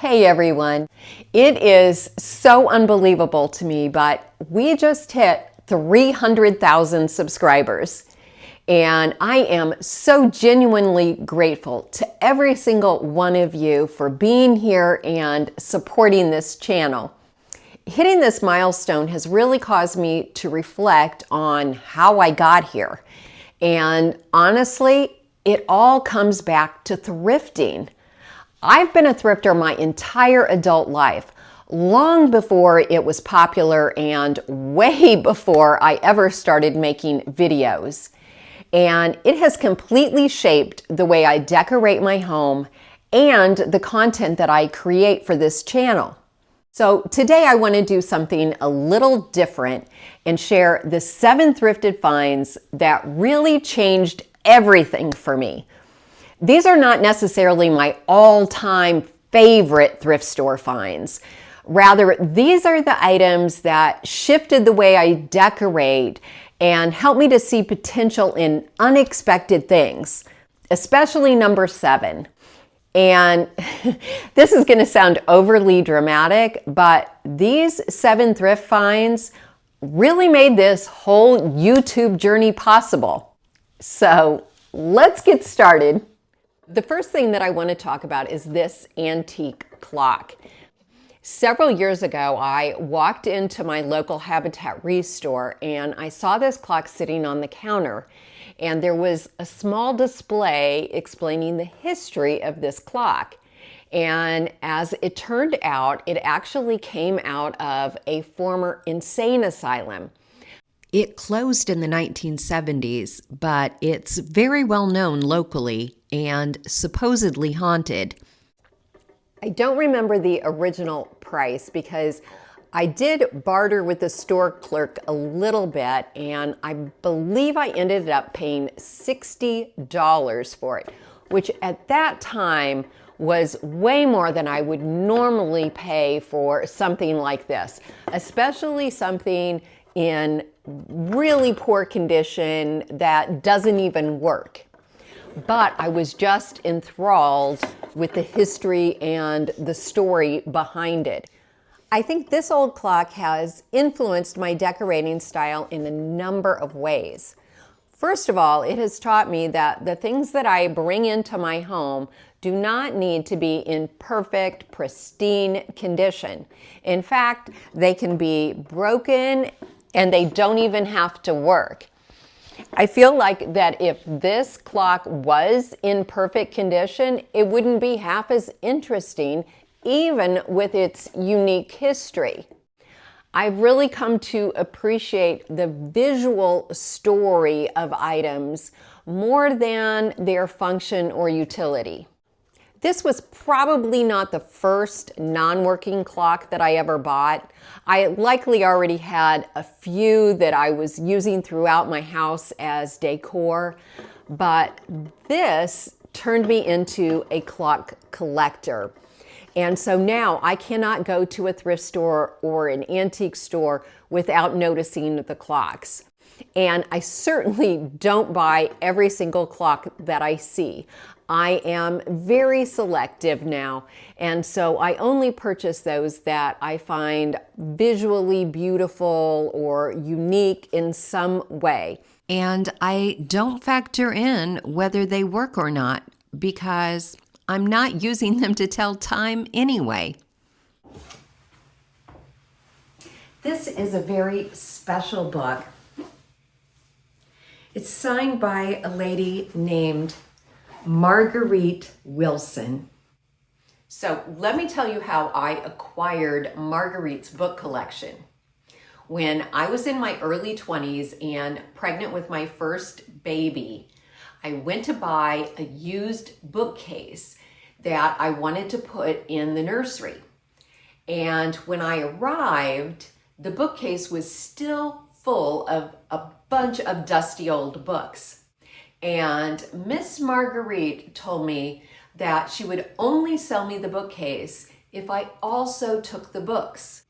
Hey everyone, it is so unbelievable to me, but we just hit 300,000 subscribers. And I am so genuinely grateful to every single one of you for being here and supporting this channel. Hitting this milestone has really caused me to reflect on how I got here. And honestly, it all comes back to thrifting. I've been a thrifter my entire adult life, long before it was popular and way before I ever started making videos. And it has completely shaped the way I decorate my home and the content that I create for this channel. So today I want to do something a little different and share the 7 thrifted finds that really changed everything for me. These are not necessarily my all-time favorite thrift store finds. Rather, these are the items that shifted the way I decorate and helped me to see potential in unexpected things, especially number 7. And this is going to sound overly dramatic, but these 7 thrift finds really made this whole YouTube journey possible. So let's get started. The first thing that I want to talk about is this antique clock. Several years ago, I walked into my local Habitat Restore and I saw this clock sitting on the counter. And there was a small display explaining the history of this clock. And as it turned out, it actually came out of a former insane asylum. It closed in the 1970s, but it's very well known locally and supposedly haunted. I don't remember the original price because I did barter with the store clerk a little bit, and I believe I ended up paying $60 for it, which at that time was way more than I would normally pay for something like this, especially something in really poor condition that doesn't even work. But I was just enthralled with the history and the story behind it. I think this old clock has influenced my decorating style in a number of ways. First of all, it has taught me that the things that I bring into my home do not need to be in perfect, pristine condition. In fact, they can be broken and they don't even have to work. I feel like that if this clock was in perfect condition, it wouldn't be half as interesting, even with its unique history. I've really come to appreciate the visual story of items more than their function or utility. This was probably not the first non-working clock that I ever bought. I likely already had a few that I was using throughout my house as decor, but this turned me into a clock collector. And so now I cannot go to a thrift store or an antique store without noticing the clocks. And I certainly don't buy every single clock that I see. I am very selective now, and so I only purchase those that I find visually beautiful or unique in some way. And I don't factor in whether they work or not because I'm not using them to tell time anyway. This is a very special book. It's signed by a lady named Marguerite Wilson. So let me tell you how I acquired Marguerite's book collection. When I was in my early 20s and pregnant with my first baby, I went to buy a used bookcase that I wanted to put in the nursery. And when I arrived, the bookcase was still full of a bunch of dusty old books. And Miss Marguerite told me that she would only sell me the bookcase if I also took the books.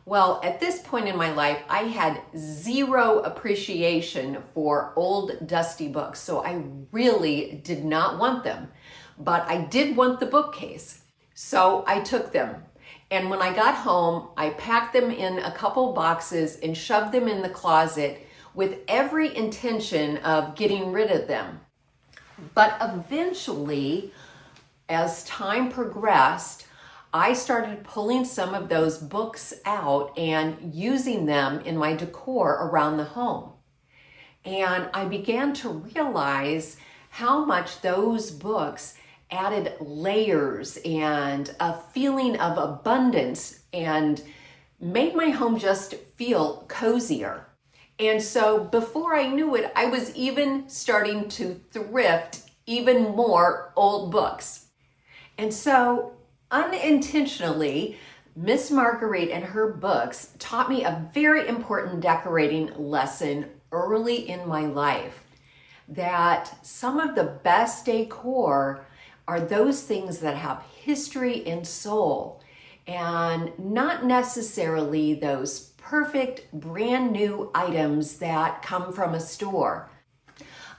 Well, at this point in my life, I had zero appreciation for old dusty books, so I really did not want them. But I did want the bookcase. So I took them. And when I got home, I packed them in a couple boxes and shoved them in the closet with every intention of getting rid of them. But eventually, as time progressed, I started pulling some of those books out and using them in my decor around the home. And I began to realize how much those books added layers and a feeling of abundance and made my home just feel cozier. And so before I knew it, I was even starting to thrift even more old books. And so unintentionally, Miss Marguerite and her books taught me a very important decorating lesson early in my life, that some of the best decor are those things that have history and soul, and not necessarily those perfect brand new items that come from a store.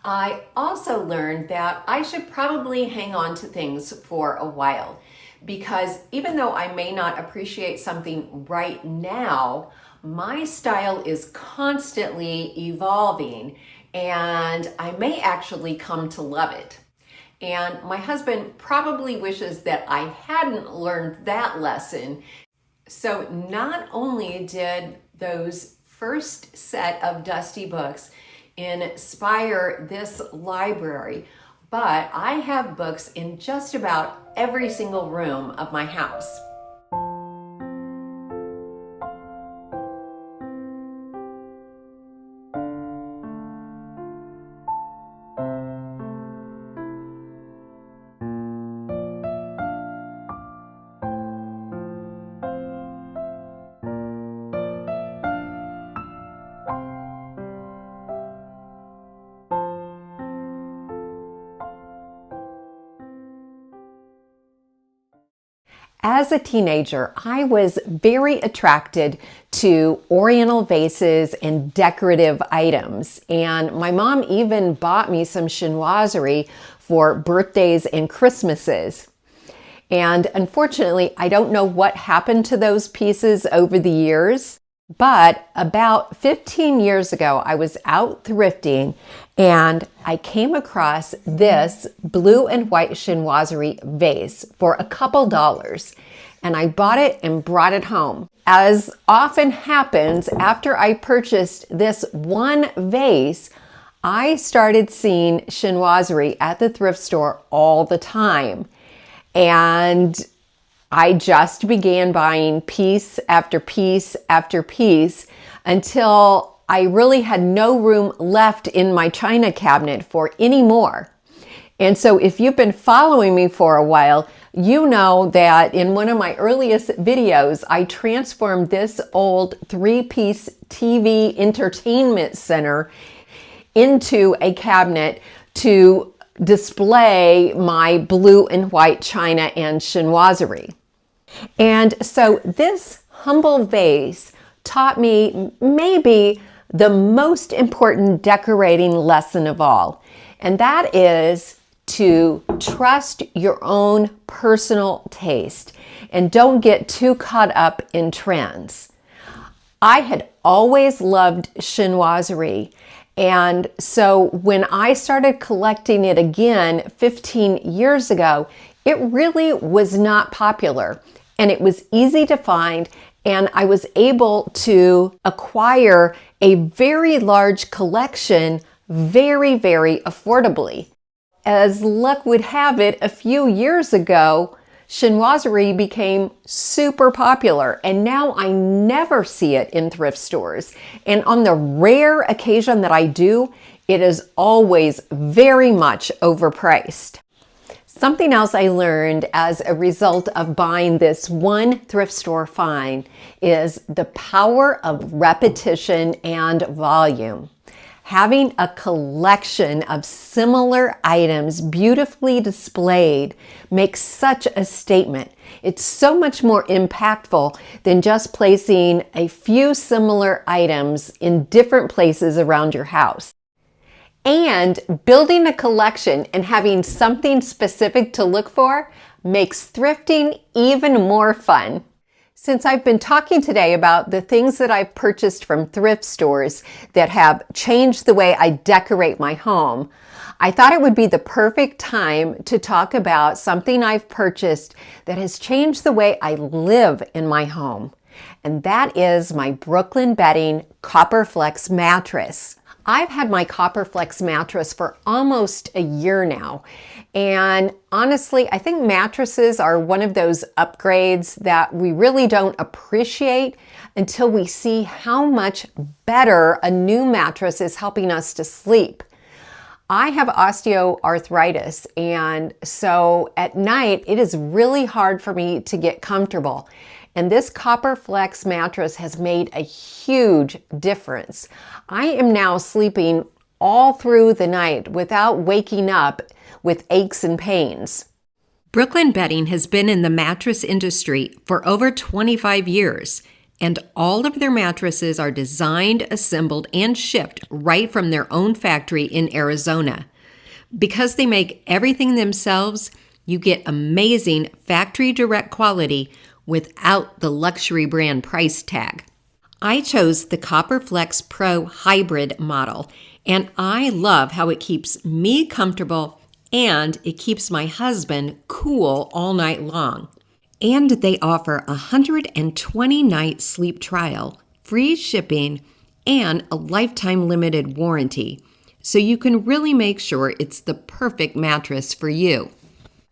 I also learned that I should probably hang on to things for a while, because even though I may not appreciate something right now, my style is constantly evolving and I may actually come to love it. And my husband probably wishes that I hadn't learned that lesson. So not only did those first set of dusty books inspire this library, but I have books in just about every single room of my house. As a teenager, I was very attracted to oriental vases and decorative items. And my mom even bought me some chinoiserie for birthdays and Christmases. And unfortunately, I don't know what happened to those pieces over the years. But about 15 years ago, I was out thrifting and I came across this blue and white chinoiserie vase for a couple dollars. And I bought it and brought it home. As often happens, after I purchased this one vase, I started seeing chinoiserie at the thrift store all the time. And I just began buying piece after piece after piece until I really had no room left in my china cabinet for any more. And so if you've been following me for a while, you know that in one of my earliest videos, I transformed this old 3-piece TV entertainment center into a cabinet to display my blue and white china and chinoiserie. And so this humble vase taught me maybe the most important decorating lesson of all, and that is to trust your own personal taste and don't get too caught up in trends. I had always loved chinoiserie, and so when I started collecting it again 15 years ago, it really was not popular. And it was easy to find, and I was able to acquire a very large collection very, very affordably. As luck would have it, a few years ago, chinoiserie became super popular, and now I never see it in thrift stores. And on the rare occasion that I do, it is always very much overpriced. Something else I learned as a result of buying this one thrift store find is the power of repetition and volume. Having a collection of similar items beautifully displayed makes such a statement. It's so much more impactful than just placing a few similar items in different places around your house. And building a collection and having something specific to look for makes thrifting even more fun. Since I've been talking today about the things that I've purchased from thrift stores that have changed the way I decorate my home, I thought it would be the perfect time to talk about something I've purchased that has changed the way I live in my home. And that is my Brooklyn Bedding Copper Flex mattress. I've had my Copper Flex mattress for almost a year now. And honestly, I think mattresses are one of those upgrades that we really don't appreciate until we see how much better a new mattress is helping us to sleep. I have osteoarthritis, and so at night it is really hard for me to get comfortable. And this Copper Flex mattress has made a huge difference. I am now sleeping all through the night without waking up with aches and pains. Brooklyn Bedding has been in the mattress industry for over 25 years, and all of their mattresses are designed, assembled, and shipped right from their own factory in Arizona. Because they make everything themselves, you get amazing factory direct quality without the luxury brand price tag. I chose the Copper Flex Pro Hybrid model, and I love how it keeps me comfortable and it keeps my husband cool all night long. And they offer a 120-night sleep trial, free shipping, and a lifetime limited warranty. So you can really make sure it's the perfect mattress for you.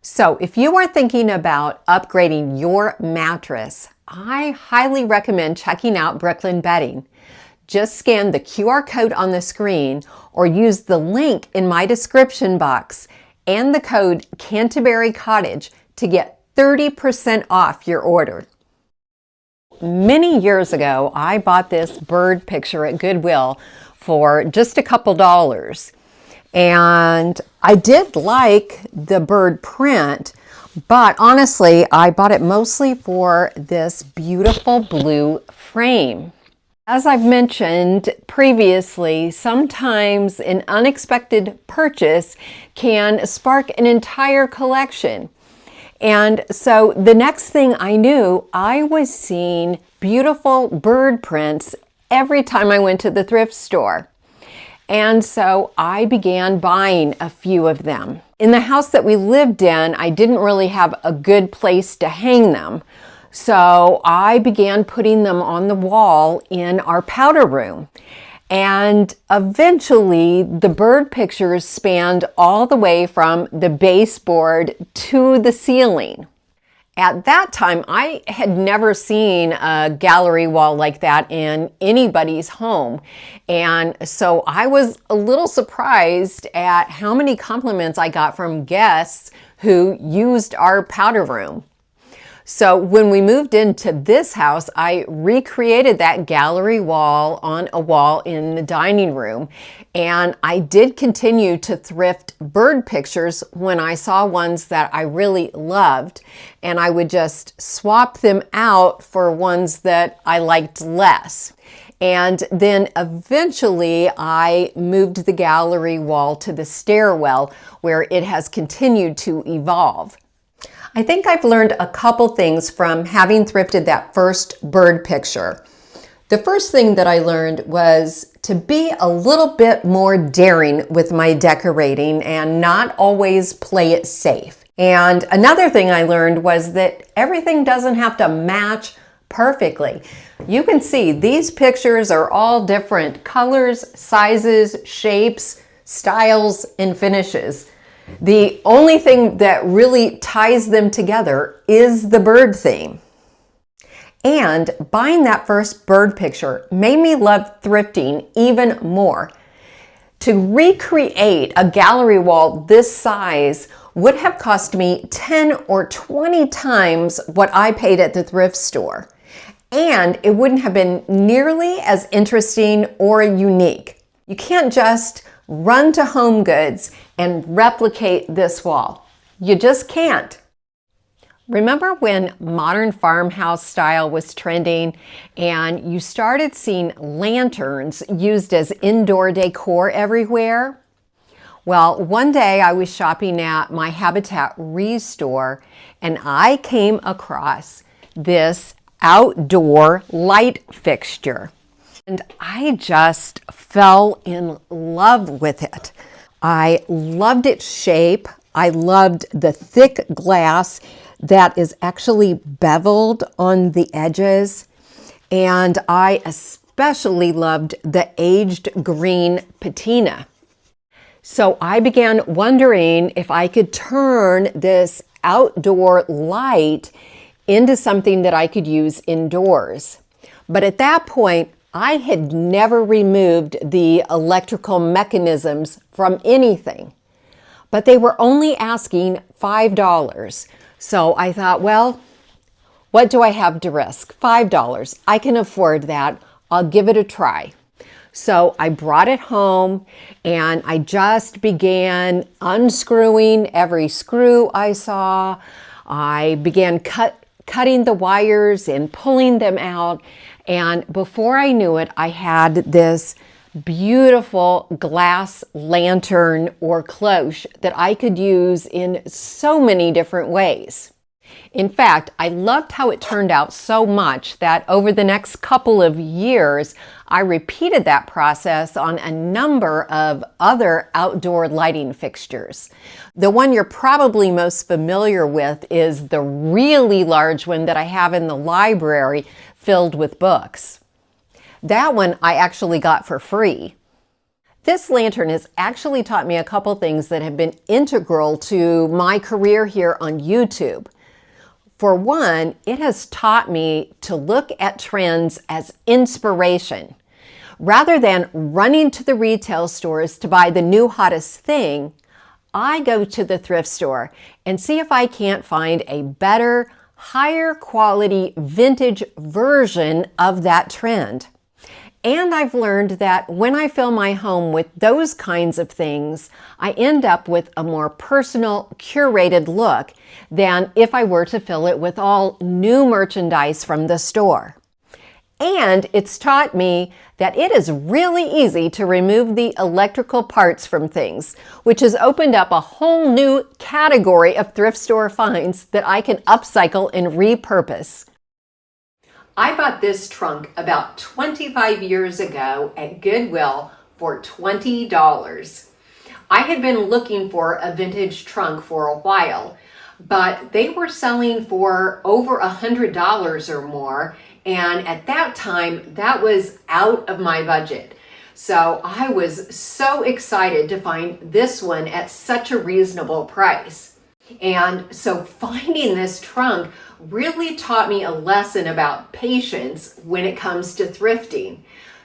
So if you are thinking about upgrading your mattress, I highly recommend checking out Brooklyn Bedding. Just scan the QR code on the screen or use the link in my description box and the code Canterbury Cottage to get 30% off your order. Many years ago, I bought this bird picture at Goodwill for just a couple dollars. And I did like the bird print, but honestly, I bought it mostly for this beautiful blue frame. As I've mentioned previously, sometimes an unexpected purchase can spark an entire collection. And so the next thing I knew, I was seeing beautiful bird prints every time I went to the thrift store. And so I began buying a few of them. In the house that we lived in, I didn't really have a good place to hang them. So I began putting them on the wall in our powder room. And eventually the bird pictures spanned all the way from the baseboard to the ceiling. At that time, I had never seen a gallery wall like that in anybody's home. And so I was a little surprised at how many compliments I got from guests who used our powder room. So when we moved into this house, I recreated that gallery wall on a wall in the dining room. And I did continue to thrift bird pictures when I saw ones that I really loved. And I would just swap them out for ones that I liked less. And then eventually I moved the gallery wall to the stairwell, where it has continued to evolve. I think I've learned a couple things from having thrifted that first bird picture. The first thing that I learned was to be a little bit more daring with my decorating and not always play it safe. And another thing I learned was that everything doesn't have to match perfectly. You can see these pictures are all different colors, sizes, shapes, styles, and finishes. The only thing that really ties them together is the bird theme. And buying that first bird picture made me love thrifting even more. To recreate a gallery wall this size would have cost me 10 or 20 times what I paid at the thrift store. And it wouldn't have been nearly as interesting or unique. You can't just run to Home Goods and replicate this wall. You just can't. Remember when modern farmhouse style was trending and you started seeing lanterns used as indoor decor everywhere? Well, one day I was shopping at my Habitat Restore and I came across this outdoor light fixture. And I just fell in love with it. I loved its shape. I loved the thick glass that is actually beveled on the edges. And I especially loved the aged green patina. So I began wondering if I could turn this outdoor light into something that I could use indoors. But at that point, I had never removed the electrical mechanisms from anything. But they were only asking $5. So I thought, well, what do I have to risk? $5. I can afford that. I'll give it a try. So I brought it home and I just began unscrewing every screw I saw. I began cutting the wires and pulling them out. And before I knew it, I had this beautiful glass lantern or cloche that I could use in so many different ways. In fact, I loved how it turned out so much that over the next couple of years, I repeated that process on a number of other outdoor lighting fixtures. The one you're probably most familiar with is the really large one that I have in the library filled with books. That one I actually got for free. This lantern has actually taught me a couple things that have been integral to my career here on YouTube. For one, it has taught me to look at trends as inspiration. Rather than running to the retail stores to buy the new hottest thing, I go to the thrift store and see if I can't find a better, higher quality vintage version of that trend. And I've learned that when I fill my home with those kinds of things, I end up with a more personal, curated look than if I were to fill it with all new merchandise from the store. And it's taught me that it is really easy to remove the electrical parts from things, which has opened up a whole new category of thrift store finds that I can upcycle and repurpose. I bought this trunk about 25 years ago at Goodwill for $20. I had been looking for a vintage trunk for a while, but they were selling for over $100 or more, and at that time, that was out of my budget. So I was so excited to find this one at such a reasonable price. And so finding this trunk really taught me a lesson about patience when it comes to thrifting.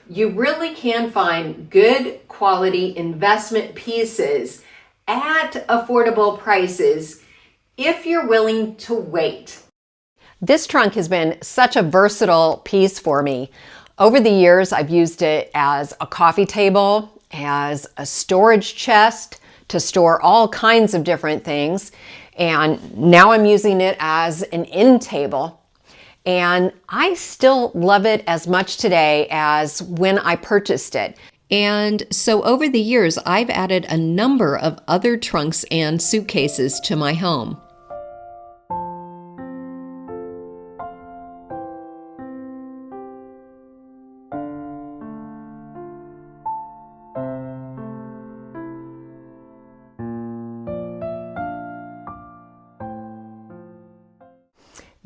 You really can find good quality investment pieces at affordable prices if you're willing to wait. This trunk has been such a versatile piece for me. Over the years, I've used it as a coffee table, as a storage chest to store all kinds of different things. And now I'm using it as an end table. And I still love it as much today as when I purchased it. And so over the years, I've added a number of other trunks and suitcases to my home.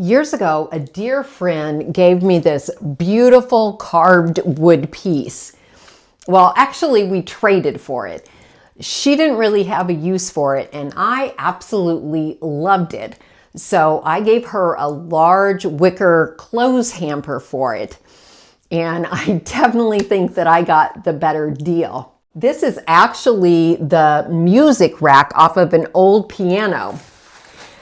Years ago, a dear friend gave me this beautiful carved wood piece. Well, actually, we traded for it. She didn't really have a use for it, and I absolutely loved it. So I gave her a large wicker clothes hamper for it. And I definitely think that I got the better deal. This is actually the music rack off of an old piano.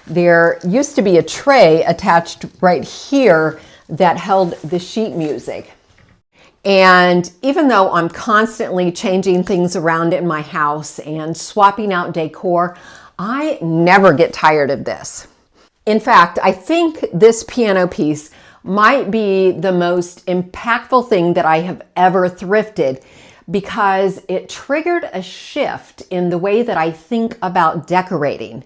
There used to be a tray attached right here that held the sheet music. And even though I'm constantly changing things around in my house and swapping out decor, I never get tired of this. In fact, I think this piano piece might be the most impactful thing that I have ever thrifted because it triggered a shift in the way that I think about decorating.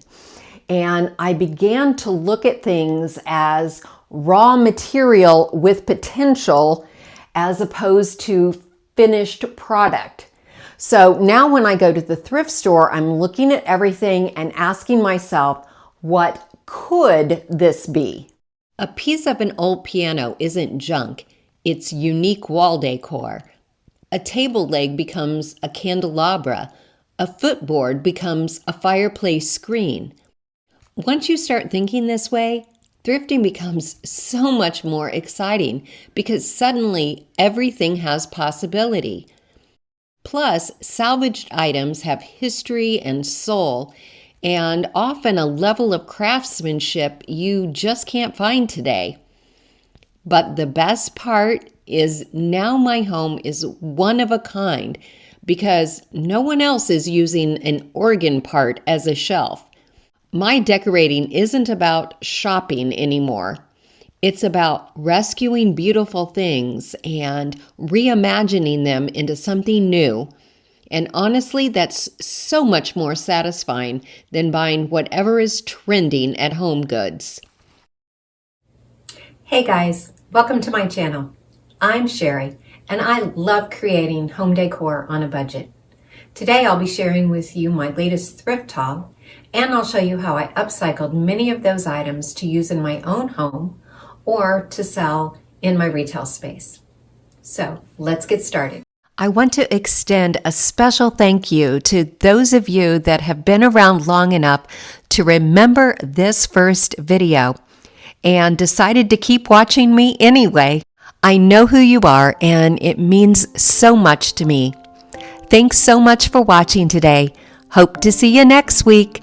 And I began to look at things as raw material with potential as opposed to finished product. So now when I go to the thrift store, I'm looking at everything and asking myself, what could this be? A piece of an old piano isn't junk, it's unique wall decor. A table leg becomes a candelabra. A footboard becomes a fireplace screen. Once you start thinking this way, thrifting becomes so much more exciting because suddenly everything has possibility. Plus, salvaged items have history and soul, and often a level of craftsmanship you just can't find today. But the best part is now my home is one of a kind because no one else is using an organ part as a shelf. My decorating isn't about shopping anymore. It's about rescuing beautiful things and reimagining them into something new. And honestly, that's so much more satisfying than buying whatever is trending at Home Goods. Hey guys, welcome to my channel. I'm Sherry, and I love creating home decor on a budget. Today I'll be sharing with you my latest thrift haul, and I'll show you how I upcycled many of those items to use in my own home or to sell in my retail space. So let's get started. I want to extend a special thank you to those of you that have been around long enough to remember this first video and decided to keep watching me anyway. I know who you are, and it means so much to me. Thanks so much for watching today. Hope to see you next week.